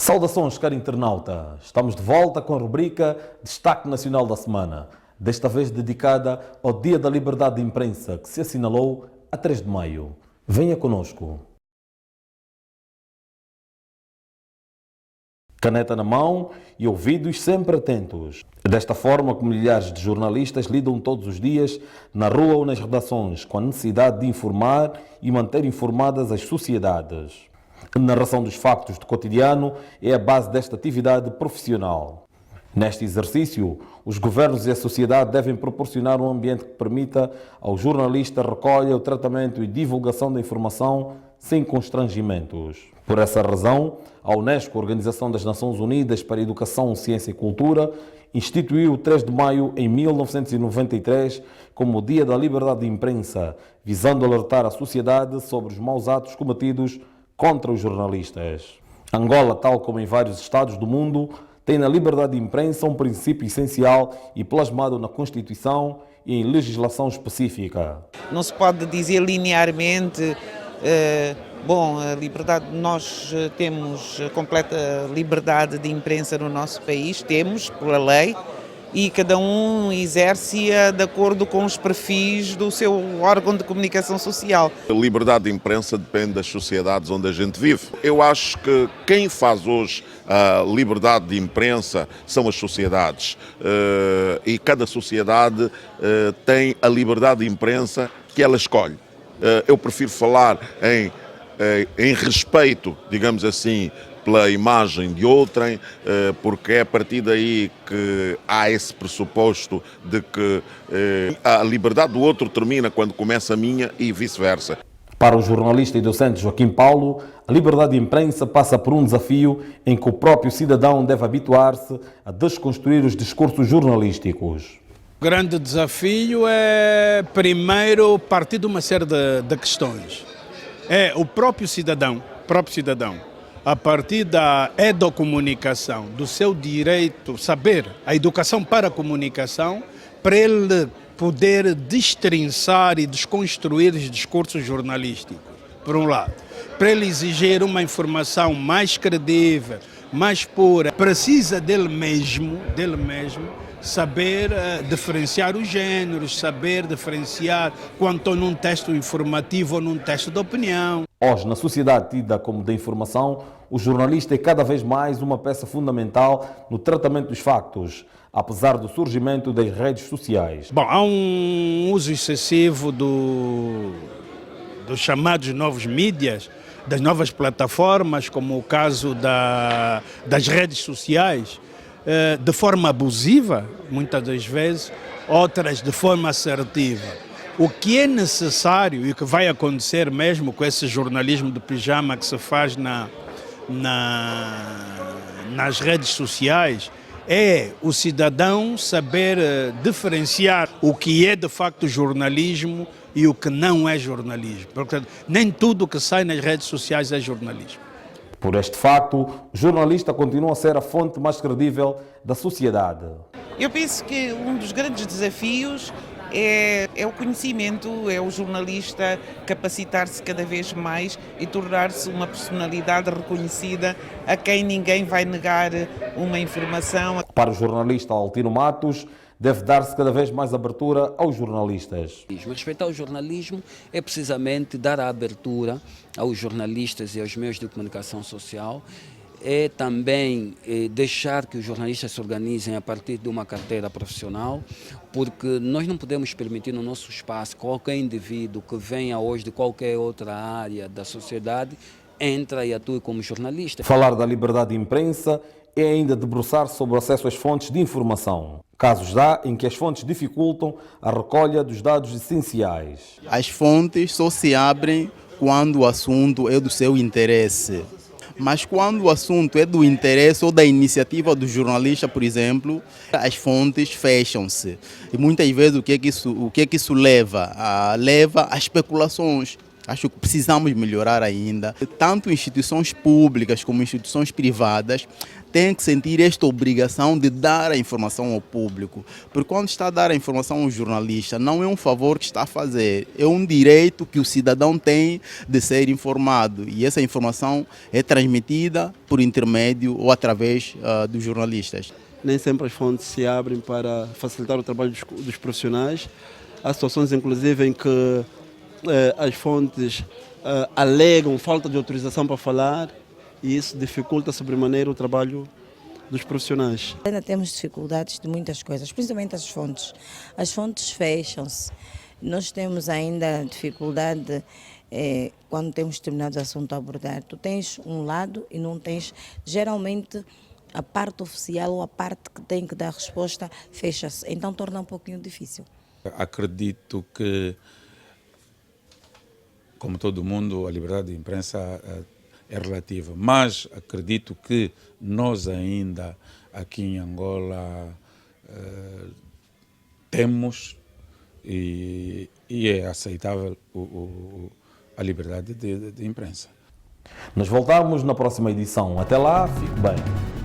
Saudações, caro internauta! Estamos de volta com a rubrica Destaque Nacional da Semana, desta vez dedicada ao Dia da Liberdade de Imprensa, que se assinalou a 3 de maio. Venha conosco. Caneta na mão e ouvidos sempre atentos. É desta forma que milhares de jornalistas lidam todos os dias na rua ou nas redações, com a necessidade de informar e manter informadas as sociedades. A narração dos factos do cotidiano é a base desta atividade profissional. Neste exercício, os governos e a sociedade devem proporcionar um ambiente que permita ao jornalista recolha, o tratamento e divulgação da informação sem constrangimentos. Por essa razão, a Unesco, a Organização das Nações Unidas para a Educação, Ciência e Cultura, instituiu o 3 de maio em 1993 como o Dia da Liberdade de Imprensa, visando alertar a sociedade sobre os maus atos cometidos contra os jornalistas. Angola, tal como em vários estados do mundo, tem na liberdade de imprensa um princípio essencial e plasmado na Constituição e em legislação específica. Não se pode dizer linearmente, a liberdade, nós temos completa liberdade de imprensa no nosso país, temos, pela lei, e cada um exerce-a de acordo com os perfis do seu órgão de comunicação social. A liberdade de imprensa depende das sociedades onde a gente vive. Eu acho que quem faz hoje a liberdade de imprensa são as sociedades. E cada sociedade tem a liberdade de imprensa que ela escolhe. Eu prefiro falar em respeito, digamos assim, pela imagem de outrem, porque é a partir daí que há esse pressuposto de que a liberdade do outro termina quando começa a minha e vice-versa. Para o jornalista e docente Joaquim Paulo, a liberdade de imprensa passa por um desafio em que o próprio cidadão deve habituar-se a desconstruir os discursos jornalísticos. O grande desafio é, primeiro, partir de uma série de questões. É o próprio cidadão, a partir da educomunicação, do seu direito, saber, a educação para a comunicação, para ele poder destrinçar e desconstruir os discursos jornalísticos, por um lado. Para ele exigir uma informação mais credível, mais pura, precisa dele mesmo, saber diferenciar os géneros, saber diferenciar quando estou num texto informativo ou num texto de opinião. Hoje, na sociedade tida como de informação, o jornalista é cada vez mais uma peça fundamental no tratamento dos factos, apesar do surgimento das redes sociais. Há um uso excessivo dos chamados novos mídias, das novas plataformas, como o caso das redes sociais, de forma abusiva, muitas das vezes, outras de forma assertiva. O que é necessário e o que vai acontecer mesmo com esse jornalismo de pijama que se faz nas redes sociais é o cidadão saber diferenciar o que é de facto jornalismo e o que não é jornalismo. Portanto, nem tudo o que sai nas redes sociais é jornalismo. Por este facto, o jornalista continua a ser a fonte mais credível da sociedade. Eu penso que um dos grandes desafios é o conhecimento, é o jornalista capacitar-se cada vez mais e tornar-se uma personalidade reconhecida a quem ninguém vai negar uma informação. Para o jornalista Altino Matos, deve dar-se cada vez mais abertura aos jornalistas. Respeitar o jornalismo é precisamente dar a abertura aos jornalistas e aos meios de comunicação social, é também deixar que os jornalistas se organizem a partir de uma carteira profissional, porque nós não podemos permitir no nosso espaço qualquer indivíduo que venha hoje de qualquer outra área da sociedade entra e atue como jornalista. Falar da liberdade de imprensa é ainda debruçar-se sobre o acesso às fontes de informação. Casos há em que as fontes dificultam a recolha dos dados essenciais. As fontes só se abrem quando o assunto é do seu interesse. Mas quando o assunto é do interesse ou da iniciativa do jornalista, por exemplo, as fontes fecham-se. E muitas vezes o que é que isso leva? Leva a especulações. Acho que precisamos melhorar ainda. Tanto instituições públicas como instituições privadas têm que sentir esta obrigação de dar a informação ao público. Porque quando está a dar a informação ao jornalista, não é um favor que está a fazer, é um direito que o cidadão tem de ser informado. E essa informação é transmitida por intermédio ou através dos jornalistas. Nem sempre as fontes se abrem para facilitar o trabalho dos profissionais. Há situações, inclusive, em que as fontes alegam falta de autorização para falar e isso dificulta sobremaneira o trabalho dos profissionais. Ainda temos dificuldades de muitas coisas, principalmente as fontes. As fontes fecham-se. Nós temos ainda dificuldade quando temos determinados assuntos a abordar. Tu tens um lado e não tens, geralmente, a parte oficial ou a parte que tem que dar resposta fecha-se. Então torna um pouquinho difícil. Acredito que, como todo mundo, a liberdade de imprensa é relativa, mas acredito que nós ainda aqui em Angola temos e é aceitável a liberdade de imprensa. Nós voltamos na próxima edição. Até lá, fique bem.